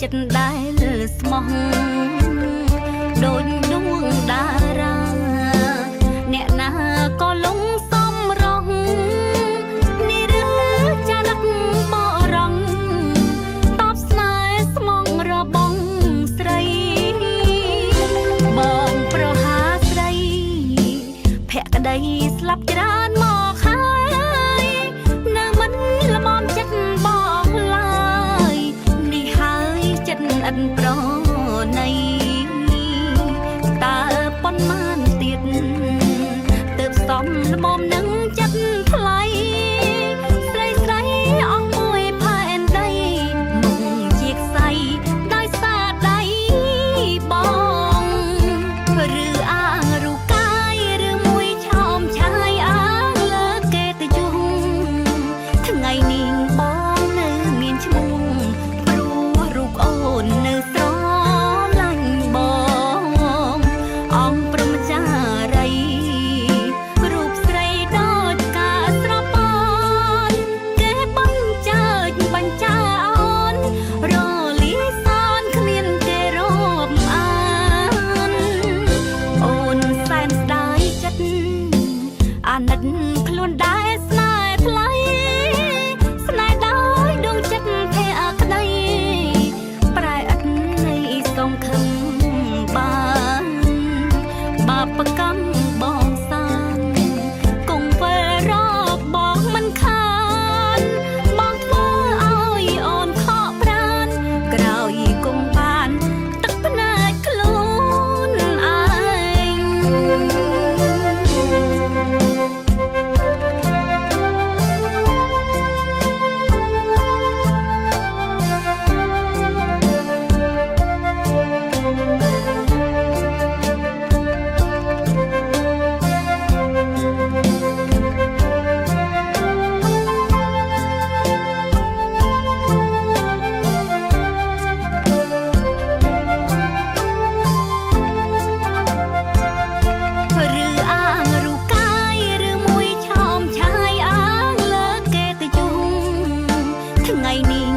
ចិត្តដែលស្មោះដូចដួងតារាអ្នកណាក៏លងសំរងនេះឬចារឹកបរងតបស្នេហ៍ស្មងរបងស្រីបងប្រហាស្រីភក្តីស្លាប់ច្រើនមកហើយនៅមិនល្មមចិត្តបងឡើយនេះហើយចិត្តអិនប្រណីតើប៉ុន្មានទៀតទើបសំល្មមនឹងចិត្តថ្លៃស្រីស្រីអស់មួយផែនដីមុខជាខ្សៃដោយសារដៃបងឬអាងរូកាយឬមួយឆោមឆាយអាងលើគេទៅយំថ្ងៃនេះបងនៅមានឈ្មោះព្រោះរូបអូននៅស្រឡាញ់បងអង្គព្រមចារីរូបស្រីដូចផ្កាស្រពនគេបញ្ចើចបញ្ចាអូនរលីសនគ្មានគេរាប់អានអូនសែនស្ដាយចិត្តអាណិតខ្លួនដែរស្នេហ៍ថ្លៃស្នេហ៍ដោយដួងចិត្តភក្តីប្រែឥតនៃសង្ឃឹមបានបាបកម្មបងសានគង់ពេលរកបងមិនខានបងធ្វើឲ្យអូនខកប្រានក្រោយគង់បានទឹកភ្នែកខ្លួនឯឬអាងរូកាយឬមួយឆោមឆាយអាងលើគេទៅយំថ្ងៃនេះ